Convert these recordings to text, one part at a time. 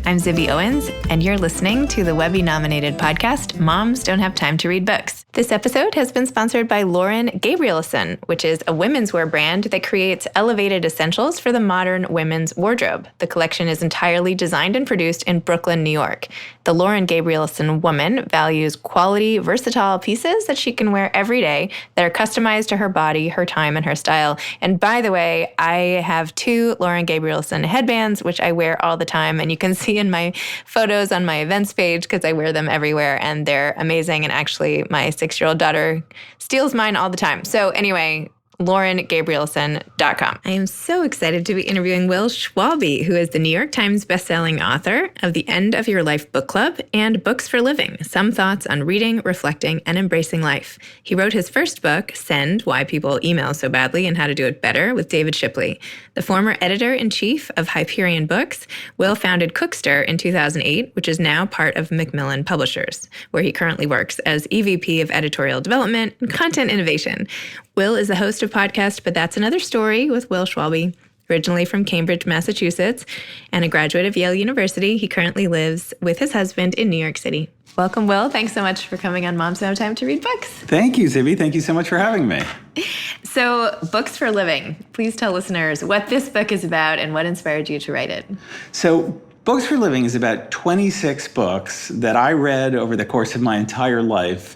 I'm Zibby Owens, and you're listening to the Webby-nominated podcast, Moms Don't Have Time to Read Books. This episode has been sponsored by Lauren Gabrielson, which is a women's wear brand that creates elevated essentials for the modern women's wardrobe. The collection is entirely designed and produced in Brooklyn, New York. The Lauren Gabrielson woman values quality, versatile pieces that she can wear every day that are customized to her body, her time, and her style. And by the way, I have 2 Lauren Gabrielson headbands, which I wear all the time, and you can see in my photos on my events page because I wear them everywhere, and they're amazing. And actually, my 6-year-old daughter steals mine all the time. So anyway, LaurenGabrielson.com. I am so excited to be interviewing Will Schwalbe, who is the New York Times bestselling author of The End of Your Life Book Club and Books for Living, Some Thoughts on Reading, Reflecting, and Embracing Life. He wrote his first book, Send, Why People Email So Badly and How to Do It Better, with David Shipley. The former editor-in-chief of Hyperion Books, Will founded Cookster in 2008, which is now part of Macmillan Publishers, where he currently works as EVP of Editorial Development and Content Innovation. Will is the host of podcast But That's Another Story with Will Schwalbe, originally from Cambridge, Massachusetts, and a graduate of Yale University. He currently lives with his husband in New York City. Welcome, Will. Thanks so much for coming on Moms Don't Have Time to Read Books. Thank you, Zibby. Thank you so much for having me. So, Books for Living. Please tell listeners what this book is about and what inspired you to write it. So, Books for Living is about 26 books that I read over the course of my entire life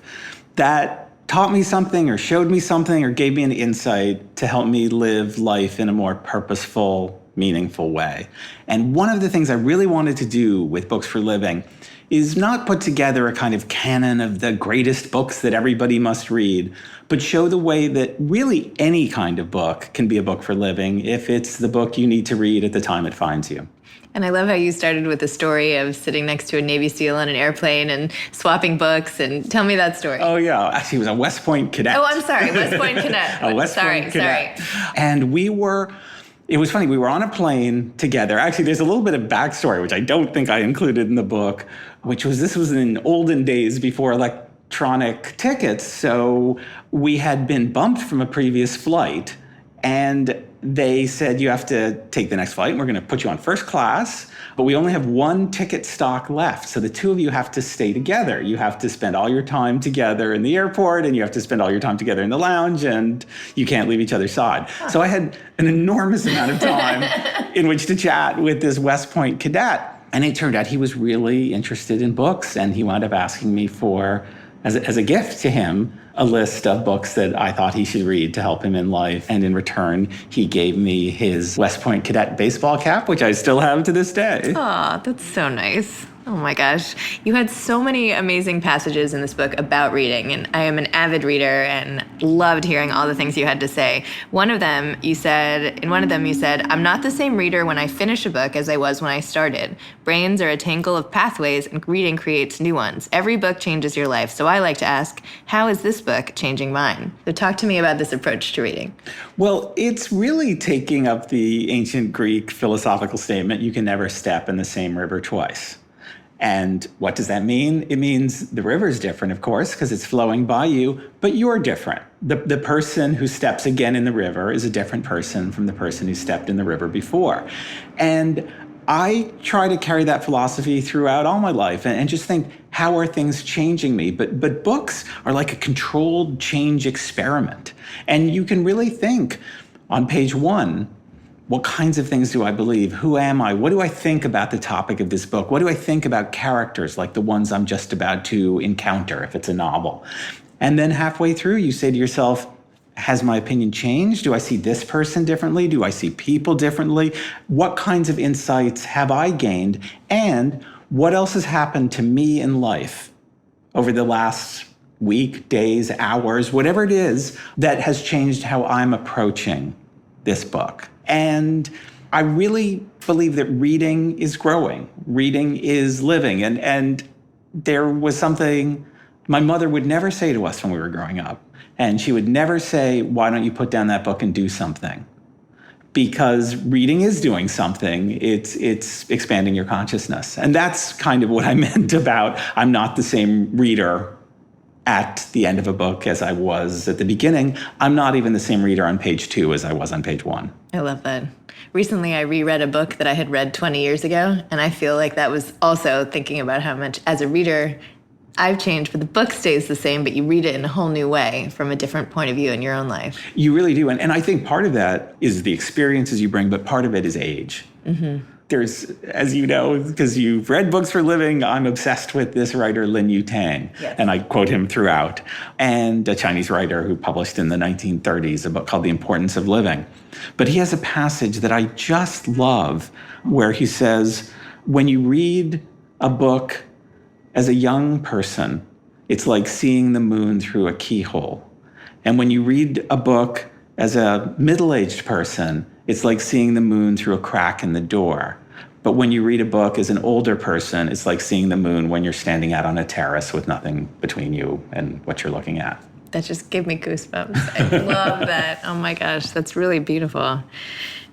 that taught me something or showed me something or gave me an insight to help me live life in a more purposeful, meaningful way. And one of the things I really wanted to do with Books for Living is not put together a kind of canon of the greatest books that everybody must read, but show the way that really any kind of book can be a book for living if it's the book you need to read at the time it finds you. And I love how you started with the story of sitting next to a Navy SEAL on an airplane and swapping books. And tell me that story. Oh, yeah. Actually, he was a West Point cadet. Oh, I'm sorry. West Point cadet. A West Point cadet. And it was funny. We were on a plane together. Actually, there's a little bit of backstory, which I don't think I included in the book, this was in olden days before electronic tickets. So we had been bumped from a previous flight, and they said, you have to take the next flight, and we're going to put you on first class, but we only have 1 ticket stock left. So the 2 of you have to stay together. You have to spend all your time together in the airport, and you have to spend all your time together in the lounge, and you can't leave each other's side. So I had an enormous amount of time in which to chat with this West Point cadet. And it turned out he was really interested in books, and he wound up asking me for, as a gift to him, a list of books that I thought he should read to help him in life. And in return, he gave me his West Point cadet baseball cap, which I still have to this day. Aw, that's so nice. Oh my gosh. You had so many amazing passages in this book about reading, and I am an avid reader and loved hearing all the things you had to say. In one of them you said, I'm not the same reader when I finish a book as I was when I started. Brains are a tangle of pathways, and reading creates new ones. Every book changes your life, so I like to ask, how is this book changing mine? So talk to me about this approach to reading. Well, it's really taking up the ancient Greek philosophical statement, you can never step in the same river twice. And what does that mean? It means the river is different, of course, because it's flowing by you, but you're different. The person who steps again in the river is a different person from the person who stepped in the river before. And I try to carry that philosophy throughout all my life and just think, how are things changing me? But books are like a controlled change experiment. And you can really think on page 1, what kinds of things do I believe? Who am I? What do I think about the topic of this book? What do I think about characters like the ones I'm just about to encounter if it's a novel? And then halfway through, you say to yourself, has my opinion changed? Do I see this person differently? Do I see people differently? What kinds of insights have I gained? And what else has happened to me in life over the last week, days, hours, whatever it is that has changed how I'm approaching this book? And I really believe that reading is growing. Reading is living. And there was something my mother would never say to us when we were growing up. And she would never say, why don't you put down that book and do something? Because reading is doing something. It's expanding your consciousness. And that's kind of what I meant about I'm not the same reader at the end of a book as I was at the beginning. I'm not even the same reader on page 2 as I was on page 1. I love that. Recently, I reread a book that I had read 20 years ago, and I feel like that was also thinking about how much, as a reader, I've changed, but the book stays the same, but you read it in a whole new way from a different point of view in your own life. You really do. And I think part of that is the experiences you bring, but part of it is age. Mm-hmm. There's, as you know, because you've read books for a living, I'm obsessed with this writer, Lin Yutang, yes. And I quote him throughout, and a Chinese writer who published in the 1930s a book called The Importance of Living. But he has a passage that I just love where he says, when you read a book as a young person, it's like seeing the moon through a keyhole. And when you read a book as a middle-aged person, it's like seeing the moon through a crack in the door. But when you read a book as an older person, it's like seeing the moon when you're standing out on a terrace with nothing between you and what you're looking at. That just gave me goosebumps. I love that. Oh my gosh, that's really beautiful.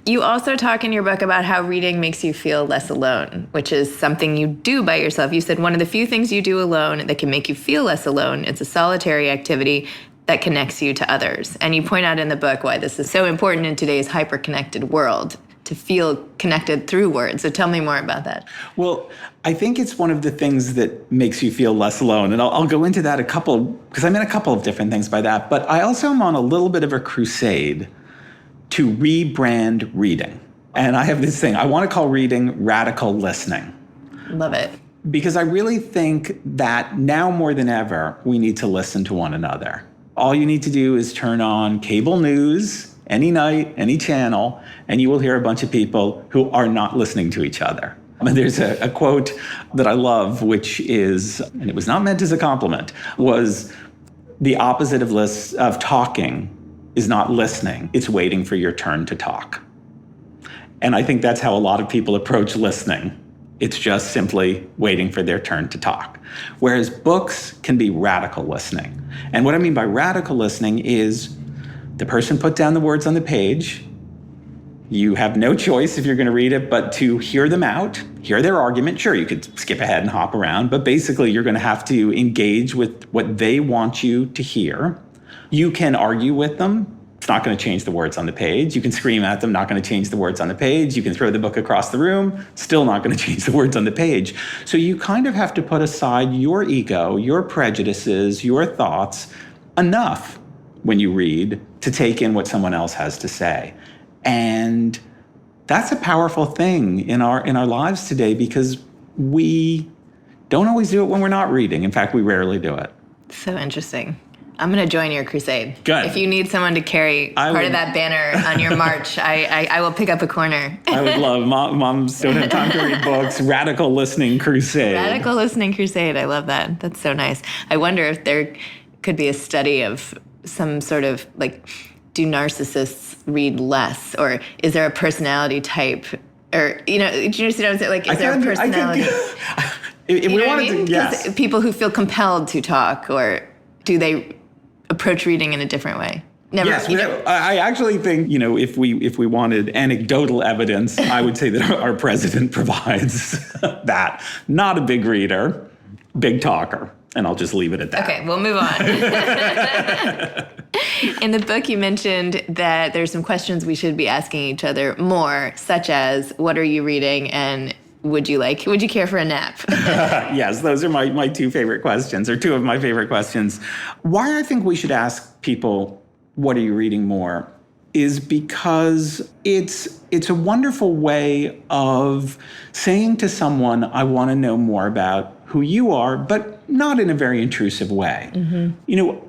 You also talk in your book about how reading makes you feel less alone, which is something you do by yourself. You said one of the few things you do alone that can make you feel less alone, it's a solitary activity that connects you to others. And you point out in the book why this is so important in today's hyper-connected world, to feel connected through words. So tell me more about that. Well, I think it's one of the things that makes you feel less alone. And I'll go into that because I mean a couple of different things by that. But I also am on a little bit of a crusade to rebrand reading. And I have this thing, I want to call reading radical listening. Love it. Because I really think that now more than ever, we need to listen to one another. All you need to do is turn on cable news any night, any channel, and you will hear a bunch of people who are not listening to each other. And there's a quote that I love, which is, and it was not meant as a compliment, was the opposite of talking is not listening, it's waiting for your turn to talk. And I think that's how a lot of people approach listening. It's just simply waiting for their turn to talk. Whereas books can be radical listening. And what I mean by radical listening is the person put down the words on the page. You have no choice if you're going to read it but to hear them out, hear their argument. Sure, you could skip ahead and hop around, but basically you're going to have to engage with what they want you to hear. You can argue with them. It's not going to change the words on the page. You can scream at them, not going to change the words on the page. You can throw the book across the room, still not going to change the words on the page. So you kind of have to put aside your ego, your prejudices, your thoughts enough when you read to take in what someone else has to say. And that's a powerful thing in our lives today because we don't always do it when we're not reading. In fact, we rarely do it. So interesting. I'm going to join your crusade. Good. If you need someone to carry part of that banner on your march, I will pick up a corner. I would love. Moms don't have time to read books. Radical listening crusade. Radical listening crusade. I love that. That's so nice. I wonder if there could be a study of some sort of like, do narcissists read less, or is there a personality type, or do you see what I'm saying? Like, is there a personality? If we wanted to, yes. People who feel compelled to talk, or do they approach reading in a different way? Never. Yes, I actually think, if we wanted anecdotal evidence, I would say that our president provides that. Not a big reader, big talker. And I'll just leave it at that. Okay, we'll move on. In the book, you mentioned that there's some questions we should be asking each other more, such as, what are you reading, and would you care for a nap? Yes, those are my two favorite questions, or two of my favorite questions. Why I think we should ask people, what are you reading more, is because it's a wonderful way of saying to someone, I want to know more about who you are, but not in a very intrusive way. Mm-hmm.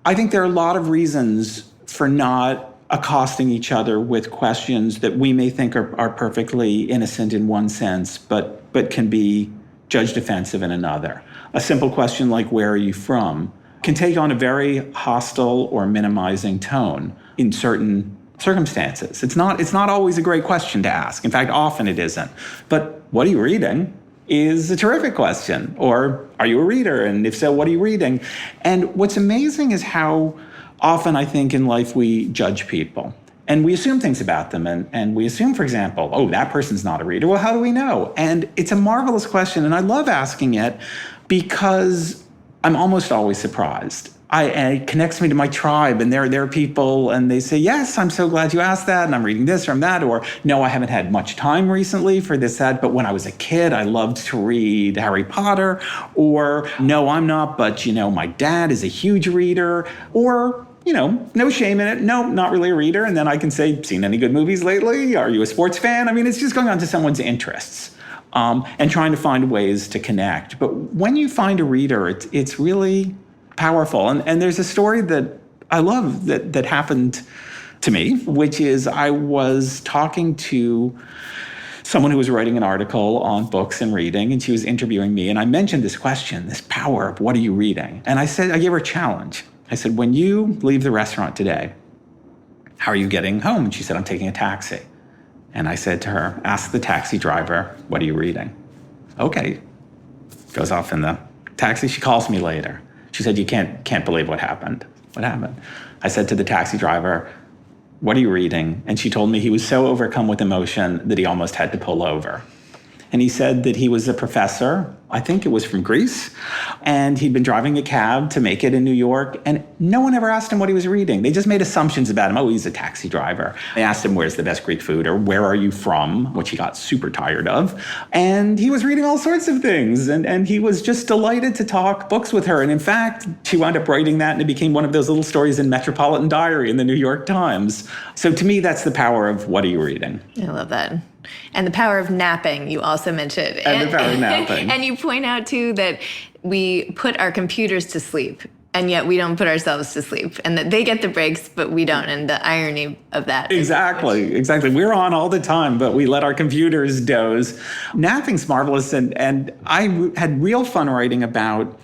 I think there are a lot of reasons for not accosting each other with questions that we may think are perfectly innocent in one sense, but can be judged offensive in another. A simple question like, where are you from, can take on a very hostile or minimizing tone in certain circumstances. It's not always a great question to ask. In fact, often it isn't. But what are you reading is a terrific question. Or are you a reader? And if so, what are you reading? And what's amazing is how often I think in life we judge people. And we assume things about them. And we assume, for example, oh, that person's not a reader. Well, how do we know? And it's a marvelous question. And I love asking it because I'm almost always surprised. And it connects me to my tribe, and there are people, and they say, yes, I'm so glad you asked that, and I'm reading this or that, or no, I haven't had much time recently for this, that, but when I was a kid, I loved to read Harry Potter, or no, I'm not, but, my dad is a huge reader, or, no shame in it, no, not really a reader, and then I can say, seen any good movies lately? Are you a sports fan? I mean, it's just going on to someone's interests. And trying to find ways to connect. But when you find a reader, it's really powerful. And there's a story that I love that happened to me, which is I was talking to someone who was writing an article on books and reading, and she was interviewing me. And I mentioned this question, this power of what are you reading? And I gave her a challenge. I said, when you leave the restaurant today, how are you getting home? And she said, I'm taking a taxi. And I said to her, ask the taxi driver, what are you reading? Okay. Goes off in the taxi. She calls me later. She said, you can't believe what happened. What happened? I said to the taxi driver, what are you reading? And she told me he was so overcome with emotion that he almost had to pull over. And he said that he was a professor, I think it was from Greece, and he'd been driving a cab to make it in New York, and no one ever asked him what he was reading. They just made assumptions about him. Oh, he's a taxi driver. They asked him, where's the best Greek food, or where are you from, which he got super tired of. And he was reading all sorts of things, and he was just delighted to talk books with her. And in fact, she wound up writing that, and it became one of those little stories in Metropolitan Diary in the New York Times. So to me, that's the power of what are you reading? I love that. And the power of napping, you also mentioned. And the power of napping. And you point out, too, that we put our computers to sleep, and yet we don't put ourselves to sleep. And that they get the breaks, but we don't. And the irony of that. Exactly. We're on all the time, but we let our computers doze. Napping's marvelous. And I had real fun writing about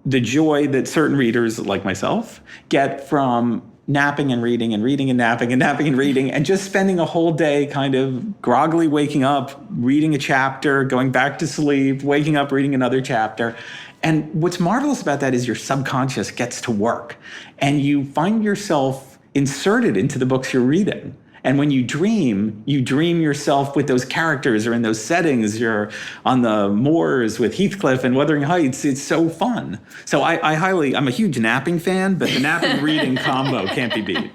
the joy that certain readers, like myself, get from napping and reading and reading and napping and napping and reading and just spending a whole day kind of groggily waking up, reading a chapter, going back to sleep, waking up, reading another chapter. And what's marvelous about that is your subconscious gets to work and you find yourself inserted into the books you're reading. And when you dream yourself with those characters or in those settings. You're on the moors with Heathcliff and Wuthering Heights. It's so fun. So I'm a huge napping fan, but the napping reading combo can't be beat.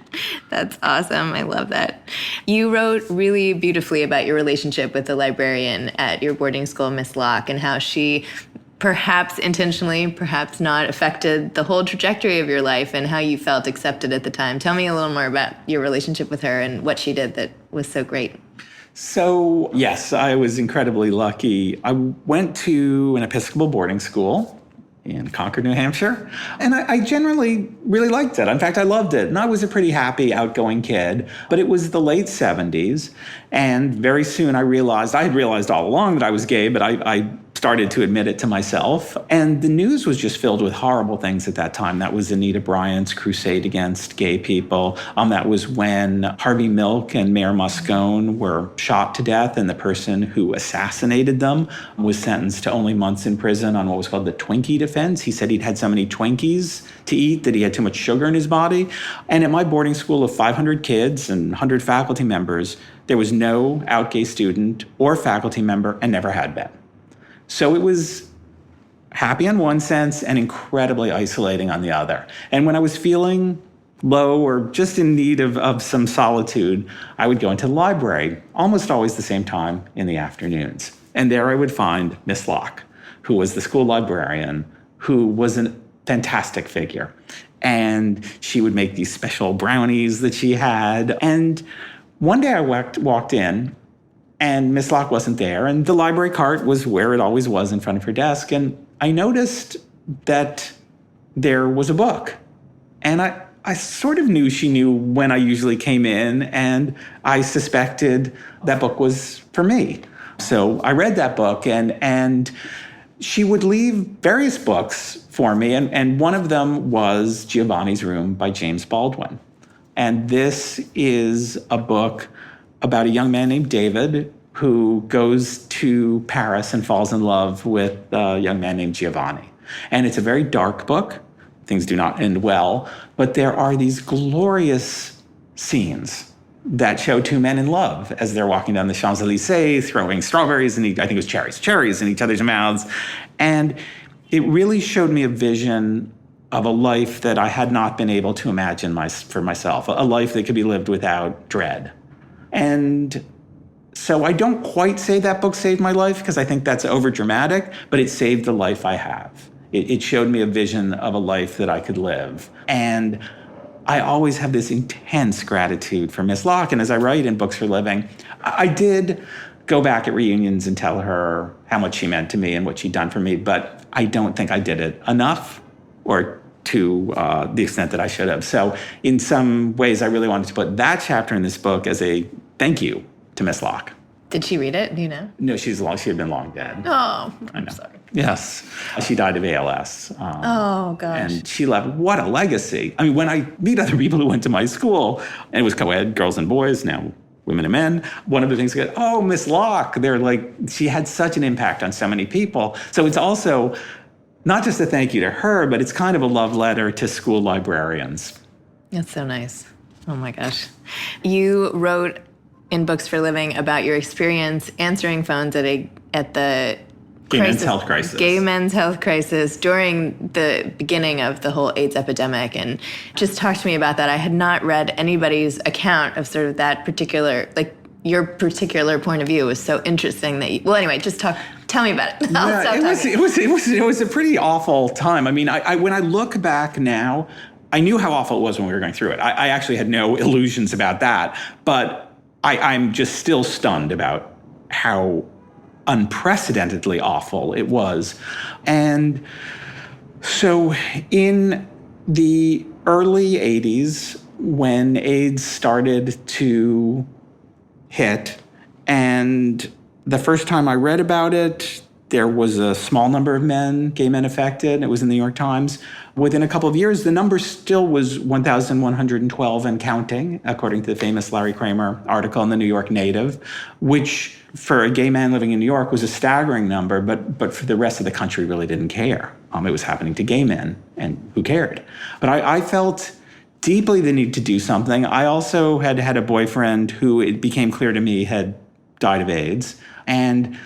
That's awesome. I love that. You wrote really beautifully about your relationship with the librarian at your boarding school, Miss Locke, and how she perhaps intentionally, perhaps not, affected the whole trajectory of your life and how you felt accepted at the time. Tell me a little more about your relationship with her and what she did that was so great. So, yes, I was incredibly lucky. I went to an Episcopal boarding school in Concord, New Hampshire, and I generally really liked it. In fact, I loved it. And I was a pretty happy, outgoing kid, but it was the late 70s, and very soon I had realized all along that I was gay, but I started to admit it to myself. And the news was just filled with horrible things at that time. That was Anita Bryant's crusade against gay people. That was when Harvey Milk and Mayor Moscone were shot to death, and the person who assassinated them was sentenced to only months in prison on what was called the Twinkie defense. He said he'd had so many Twinkies to eat that he had too much sugar in his body. And at my boarding school of 500 kids and 100 faculty members, there was no out gay student or faculty member, and never had been. So it was happy in one sense and incredibly isolating on the other. And when I was feeling low or just in need of some solitude, I would go into the library, almost always the same time in the afternoons. And there I would find Miss Locke, who was the school librarian, who was a fantastic figure. And she would make these special brownies that she had. And one day I walked in, and Miss Locke wasn't there, and the library cart was where it always was in front of her desk. And I noticed that there was a book. And I sort of knew she knew when I usually came in, and I suspected that book was for me. So I read that book, and she would leave various books for me, and one of them was Giovanni's Room by James Baldwin. And this is a book about a young man named David who goes to Paris and falls in love with a young man named Giovanni. And it's a very dark book. Things do not end well, but there are these glorious scenes that show two men in love as they're walking down the Champs-Elysees, throwing strawberries and I think it was cherries in each other's mouths. And it really showed me a vision of a life that I had not been able to imagine for myself, a life that could be lived without dread. And so I don't quite say that book saved my life, because I think that's overdramatic, but it saved the life I have. It showed me a vision of a life that I could live. And I always have this intense gratitude for Miss Locke. And as I write in Books for Living, I did go back at reunions and tell her how much she meant to me and what she'd done for me, but I don't think I did it enough or to the extent that I should have. So in some ways, I really wanted to put that chapter in this book as a thank you to Miss Locke. Did she read it? Do you know? No, she had been long dead. Oh, I'm sorry. Yes. She died of ALS. Oh, gosh. And she left, what a legacy. I mean, when I meet other people who went to my school, and it was co-ed, girls and boys, now women and men, one of the things I go, oh, Miss Locke. They're like, she had such an impact on so many people. So it's also not just a thank you to her, but it's kind of a love letter to school librarians. That's so nice. Oh, my gosh. You wrote in Books for Living about your experience answering phones at the Gay men's health crisis. Gay men's health crisis during the beginning of the whole AIDS epidemic. And just talk to me about that. I had not read anybody's account of sort of that particular, like your particular point of view. It was so interesting that well, anyway, just tell me about it. It was a pretty awful time. I mean, I when I look back now, I knew how awful it was when we were going through it. I actually had no illusions about that. But I'm just still stunned about how unprecedentedly awful it was. And so in the early 80s, when AIDS started to hit, and the first time I read about it, there was a small number of gay men affected. It was in the New York Times. Within a couple of years, the number still was 1,112 and counting, according to the famous Larry Kramer article in the New York Native, which for a gay man living in New York was a staggering number, but for the rest of the country really didn't care. It was happening to gay men, and who cared? But I felt deeply the need to do something. I also had a boyfriend who, it became clear to me, had died of AIDS. And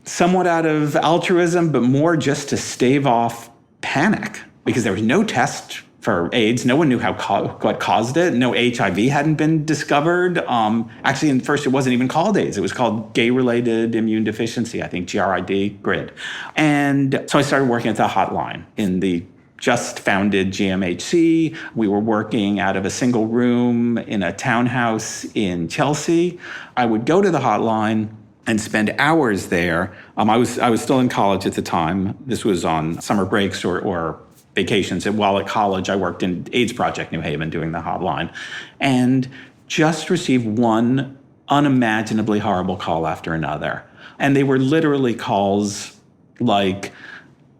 somewhat out of altruism, but more just to stave off panic, because there was no test for AIDS. No one knew what caused it. No HIV hadn't been discovered. Actually, at first, it wasn't even called AIDS. It was called gay-related immune deficiency, I think, GRID. And so I started working at the hotline in the just founded GMHC. We were working out of a single room in a townhouse in Chelsea. I would go to the hotline and spend hours there. I was still in college at the time. This was on summer breaks or vacations. And while at college, I worked in AIDS Project New Haven doing the hotline, and just received one unimaginably horrible call after another. And they were literally calls like,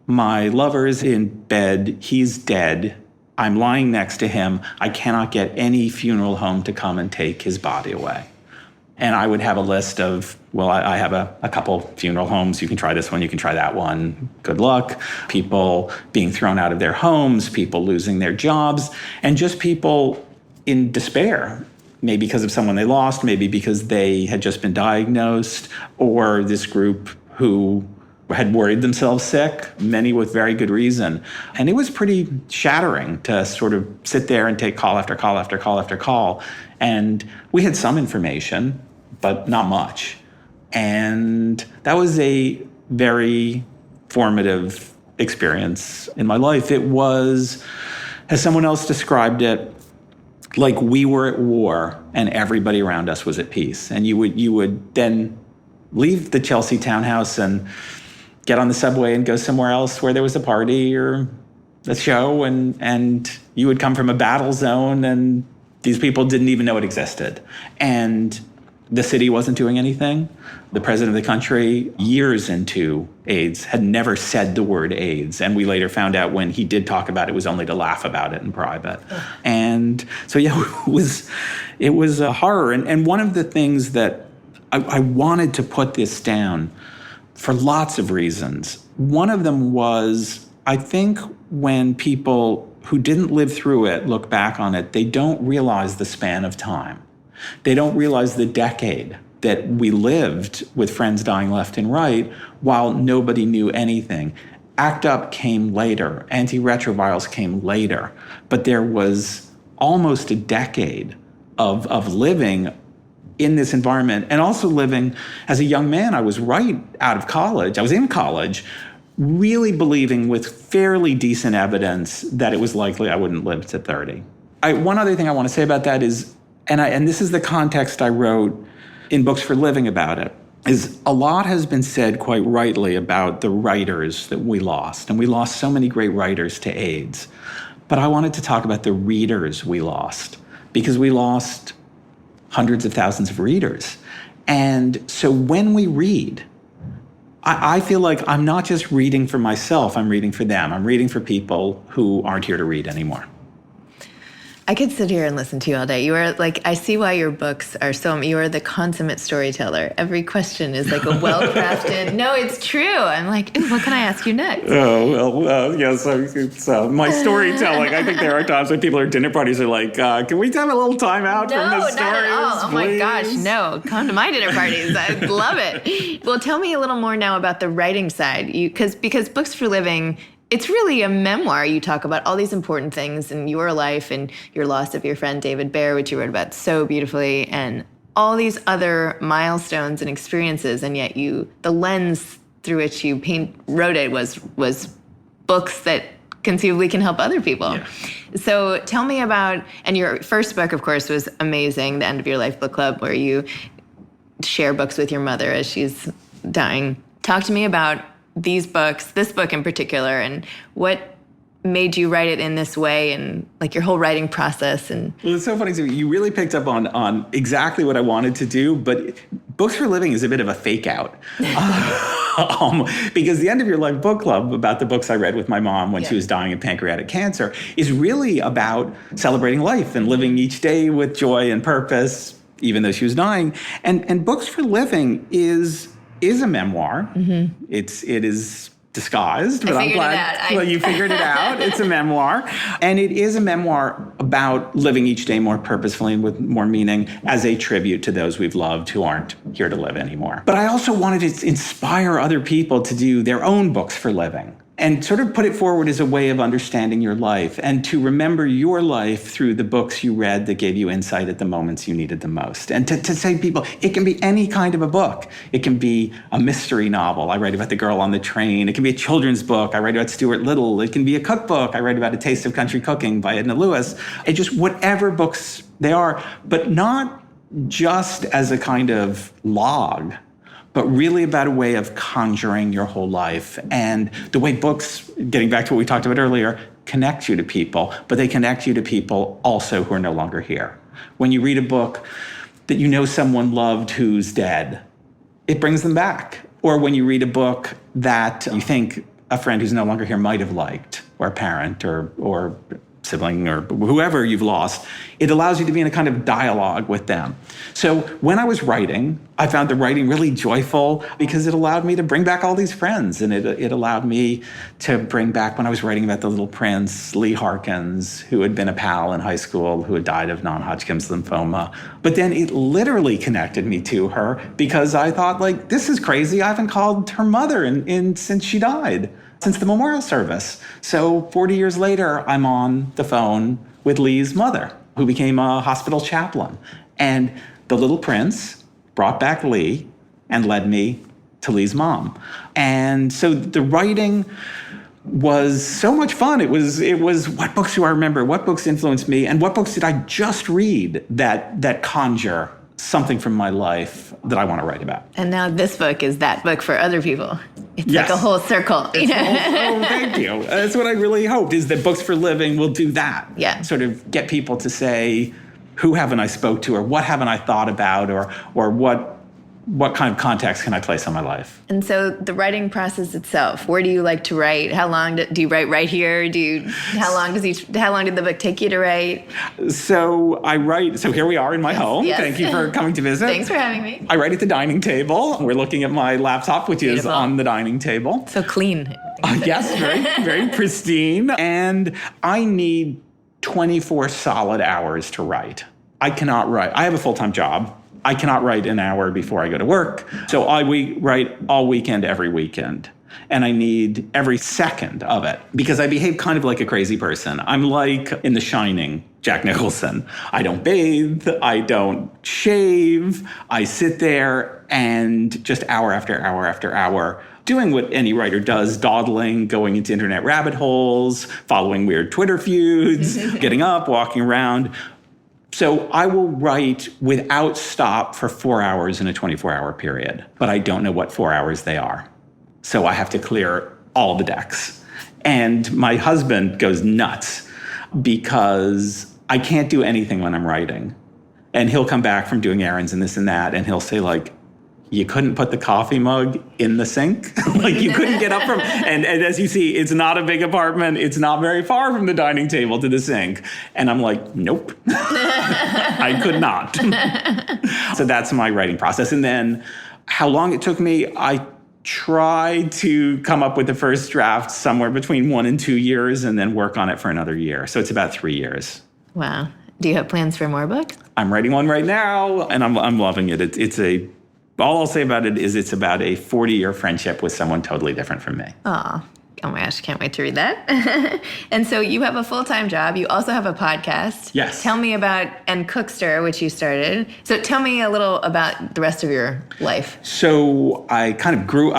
my lover's in bed, he's dead, I'm lying next to him, I cannot get any funeral home to come and take his body away. And I would have a list of, well, I have a couple funeral homes. You can try this one, you can try that one. Good luck. People being thrown out of their homes, people losing their jobs, and just people in despair, maybe because of someone they lost, maybe because they had just been diagnosed, or this group who had worried themselves sick, many with very good reason. And it was pretty shattering to sort of sit there and take call after call after call after call. And we had some information, but not much. And that was a very formative experience in my life. It was, as someone else described it, like we were at war and everybody around us was at peace. And you would then leave the Chelsea townhouse and get on the subway and go somewhere else where there was a party or a show, and you would come from a battle zone, and these people didn't even know it existed. And the city wasn't doing anything. The president of the country, years into AIDS, had never said the word AIDS. And we later found out when he did talk about it, it was only to laugh about it in private. And so, yeah, it was a horror. And one of the things that I wanted to put this down for lots of reasons. One of them was, I think when people who didn't live through it look back on it, they don't realize the span of time. They don't realize the decade that we lived with friends dying left and right while nobody knew anything. ACT UP came later. Antiretrovirals came later. But there was almost a decade of living in this environment, and also living as a young man. I was right out of college. I was in college, really believing with fairly decent evidence that it was likely I wouldn't live to 30. One other thing I want to say about that is, and this is the context I wrote in Books for Living about it, is a lot has been said quite rightly about the writers that we lost. And we lost so many great writers to AIDS. But I wanted to talk about the readers we lost, because we lost hundreds of thousands of readers. And so when we read, I feel like I'm not just reading for myself, I'm reading for them. I'm reading for people who aren't here to read anymore. I could sit here and listen to you all day. You are like, I see why your books are you are the consummate storyteller. Every question is like a well-crafted, no, it's true. I'm like, ooh, what can I ask you next? Oh, well, yes. So my storytelling, I think there are times when people at dinner parties are like, can we have a little time out from the stories? No, not at all. Oh my please? gosh, no. Come to my dinner parties. I love it. Well, tell me a little more now about the writing side. Because Books for Living, it's really a memoir. You talk about all these important things in your life and your loss of your friend David Baer, which you wrote about so beautifully, and all these other milestones and experiences. And yet the lens through which you wrote it was books that conceivably can help other people. Yeah. So tell me about, and your first book, of course, was amazing, The End of Your Life Book Club, where you share books with your mother as she's dying. Talk to me about these books, this book in particular, and what made you write it in this way, and like your whole writing process. And well, it's so funny. So you really picked up on exactly what I wanted to do, but Books for Living is a bit of a fake out. Because The End of Your Life Book Club, about the books I read with my mom when she was dying of pancreatic cancer, is really about celebrating life and living each day with joy and purpose, even though she was dying. And Books for Living is a memoir. Mm-hmm. It is disguised, but I'm glad you figured it out. It's a memoir. And it is a memoir about living each day more purposefully and with more meaning, as a tribute to those we've loved who aren't here to live anymore. But I also wanted to inspire other people to do their own books for living, and sort of put it forward as a way of understanding your life, and to remember your life through the books you read that gave you insight at the moments you needed the most. And to say to people, it can be any kind of a book. It can be a mystery novel. I write about the girl on the train. It can be a children's book. I write about Stuart Little. It can be a cookbook. I write about A Taste of Country Cooking by Edna Lewis. It just, whatever books they are, but not just as a kind of log, but really about a way of conjuring your whole life. And the way books, getting back to what we talked about earlier, connect you to people, but they connect you to people also who are no longer here. When you read a book that you know someone loved who's dead, it brings them back. Or when you read a book that you think a friend who's no longer here might have liked, or a parent, or sibling, or whoever you've lost, it allows you to be in a kind of dialogue with them. So when I was writing, I found the writing really joyful because it allowed me to bring back all these friends. And it allowed me to bring back, when I was writing about The Little Prince, Lee Harkins, who had been a pal in high school, who had died of non-Hodgkin's lymphoma. But then it literally connected me to her, because I thought, like, this is crazy. I haven't called her mother since she died, since the memorial service. So 40 years later, I'm on the phone with Lee's mother, who became a hospital chaplain. And The Little Prince brought back Lee and led me to Lee's mom. And so the writing was so much fun. It was what books do I remember? What books influenced me? And what books did I just read that conjure something from my life that I want to write about? And now this book is that book for other people. It's like a whole circle. Thank you. That's what I really hoped, is that Books for Living will do that. Yeah. Sort of get people to say, who haven't I spoke to, or what haven't I thought about, or what kind of context can I place on my life? And so the writing process itself, where do you like to write? How long do you write right here? How long did the book take you to write? So I write, so here we are in my home. Yes. Thank you for coming to visit. Thanks for having me. I write at the dining table. We're looking at my laptop, which Beautiful. is on the dining table. So clean. Yes, very, very pristine. And I need 24 solid hours to write. I cannot write. I have a full-time job. I cannot write an hour before I go to work. So we write all weekend, every weekend. And I need every second of it because I behave kind of like a crazy person. I'm like in The Shining, Jack Nicholson. I don't bathe. I don't shave. I sit there and just hour after hour after hour doing what any writer does, dawdling, going into internet rabbit holes, following weird Twitter feuds, getting up, walking around. So I will write without stop for 4 hours in a 24-hour period, but I don't know what 4 hours they are. So I have to clear all the decks. And my husband goes nuts because I can't do anything when I'm writing. And he'll come back from doing errands and this and that, and he'll say, like, you couldn't put the coffee mug in the sink? Like, you couldn't get up from... And as you see, it's not a big apartment. It's not very far from the dining table to the sink. And I'm like, nope. I could not. So that's my writing process. And then how long it took me, I tried to come up with the first draft somewhere between 1 and 2 years and then work on it for another year. So it's about 3 years. Wow. Do you have plans for more books? I'm writing one right now, and I'm loving it. All I'll say about it is it's about a 40-year friendship with someone totally different from me. Oh my gosh, can't wait to read that. And so you have a full-time job. You also have a podcast. Yes. Tell me about, and Cookster, which you started. So tell me a little about the rest of your life. So I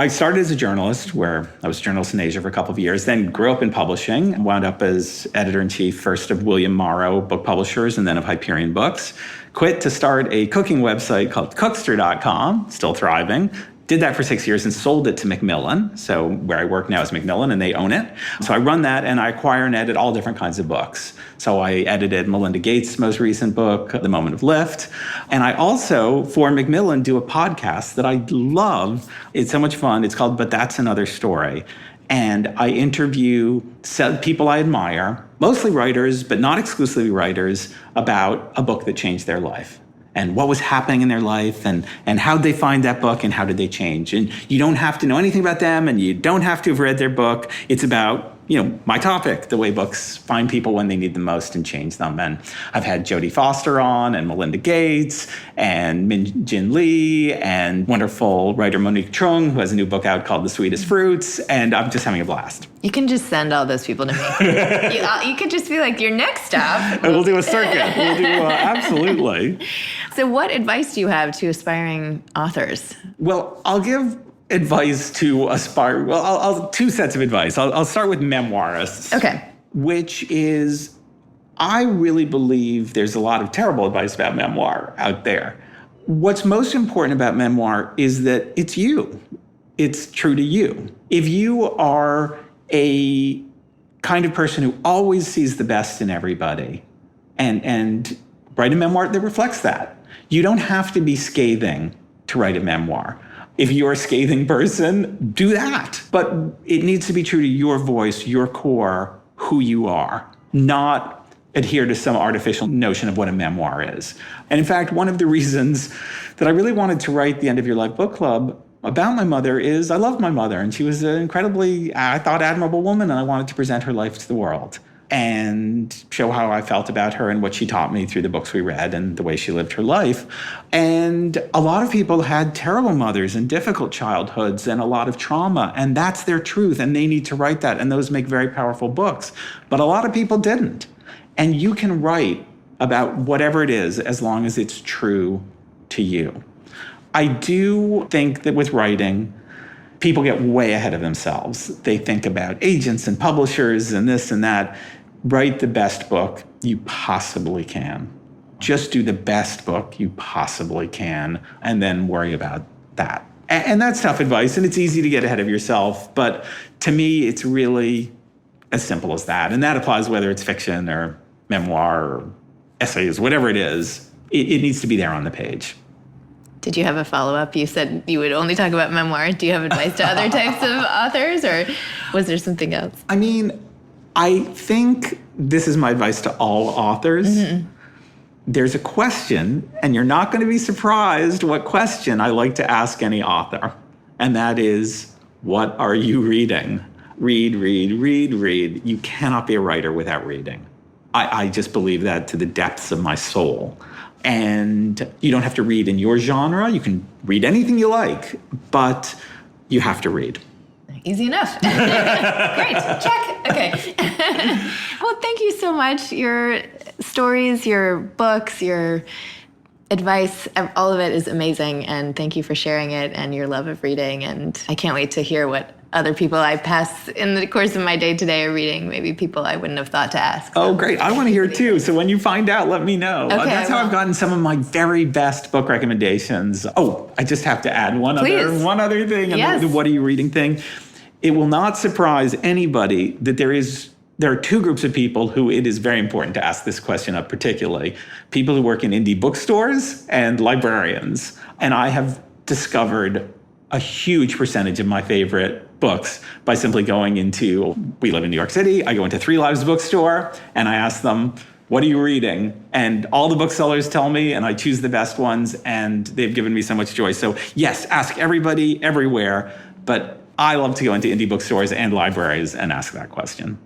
started as a journalist, where I was a journalist in Asia for a couple of years, then grew up in publishing, wound up as editor-in-chief first of William Morrow Book Publishers and then of Hyperion Books. Quit to start a cooking website called Cookster.com, still thriving. Did that for 6 years and sold it to Macmillan. So where I work now is Macmillan, and they own it. So I run that, and I acquire and edit all different kinds of books. So I edited Melinda Gates' most recent book, The Moment of Lift. And I also, for Macmillan, do a podcast that I love. It's so much fun. It's called But That's Another Story. And I interview people I admire, mostly writers, but not exclusively writers, about a book that changed their life. And what was happening in their life, and how'd they find that book, and how did they change. And you don't have to know anything about them, and you don't have to have read their book. It's about, my topic, the way books find people when they need them most and change them. And I've had Jodie Foster on, and Melinda Gates, and Min Jin Lee, and wonderful writer Monique Trung, who has a new book out called The Sweetest Fruits, and I'm just having a blast. You can just send all those people to me. You could just be like, your next stop. We'll do a circuit. We'll do, absolutely. So what advice do you have to aspiring authors? Well, I'll give advice to I'll two sets of advice. I'll start with memoirists. Okay. Which is, I really believe there's a lot of terrible advice about memoir out there. What's most important about memoir is that it's you. It's true to you. If you are a kind of person who always sees the best in everybody and write a memoir that reflects that, you don't have to be scathing to write a memoir. If you're a scathing person, do that. But it needs to be true to your voice, your core, who you are, not adhere to some artificial notion of what a memoir is. And in fact, one of the reasons that I really wanted to write the End of Your Life book club about my mother is I loved my mother, and she was an incredibly, I thought, admirable woman, and I wanted to present her life to the world and show how I felt about her and what she taught me through the books we read and the way she lived her life. And a lot of people had terrible mothers and difficult childhoods and a lot of trauma, and that's their truth, and they need to write that, and those make very powerful books. But a lot of people didn't. And you can write about whatever it is as long as it's true to you. I do think that with writing, people get way ahead of themselves. They think about agents and publishers and this and that. Write the best book you possibly can. Just do the best book you possibly can, and then worry about that. And that's tough advice, and it's easy to get ahead of yourself. But to me, it's really as simple as that. And that applies whether it's fiction or memoir or essays, whatever it is. It needs to be there on the page. Did you have a follow-up? You said you would only talk about memoir. Do you have advice to other types of authors, or was there something else? I mean, I think this is my advice to all authors. Mm-hmm. There's a question, and you're not going to be surprised what question I like to ask any author. And that is, what are you reading? Read, read, read, read. You cannot be a writer without reading. I just believe that to the depths of my soul. And you don't have to read in your genre. You can read anything you like, but you have to read. Easy enough. Great. Check. Okay. Well, thank you so much. Your stories, your books, your advice, all of it is amazing. And thank you for sharing it and your love of reading. And I can't wait to hear what other people I pass in the course of my day today are reading, maybe people I wouldn't have thought to ask. Oh, great. I want to hear too. So when you find out, let me know. Okay, That's how I've gotten some of my very best book recommendations. Oh, I just have to add one other thing. Yes. The what are you reading thing. It will not surprise anybody that there are two groups of people who it is very important to ask this question of, particularly people who work in indie bookstores and librarians. And I have discovered a huge percentage of my favorite books by simply going into, we live in New York City, I go into Three Lives bookstore and I ask them, what are you reading? And all the booksellers tell me, and I choose the best ones, and they've given me so much joy. So yes, ask everybody everywhere, but I love to go into indie bookstores and libraries and ask that question.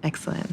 Excellent.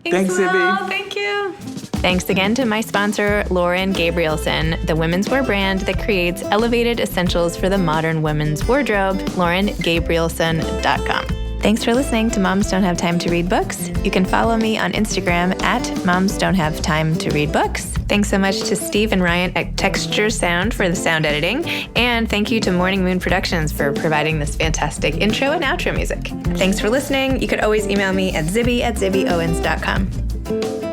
Thanks, Zibby. Thank you. Thanks again to my sponsor, Lauren Gabrielson, the women's wear brand that creates elevated essentials for the modern women's wardrobe, laurengabrielson.com. Thanks for listening to Moms Don't Have Time to Read Books. You can follow me on Instagram at Moms Don't Have Time to Read Books. Thanks so much to Steve and Ryan at Texture Sound for the sound editing. And thank you to Morning Moon Productions for providing this fantastic intro and outro music. Thanks for listening. You could always email me at zibby@zibbyowens.com.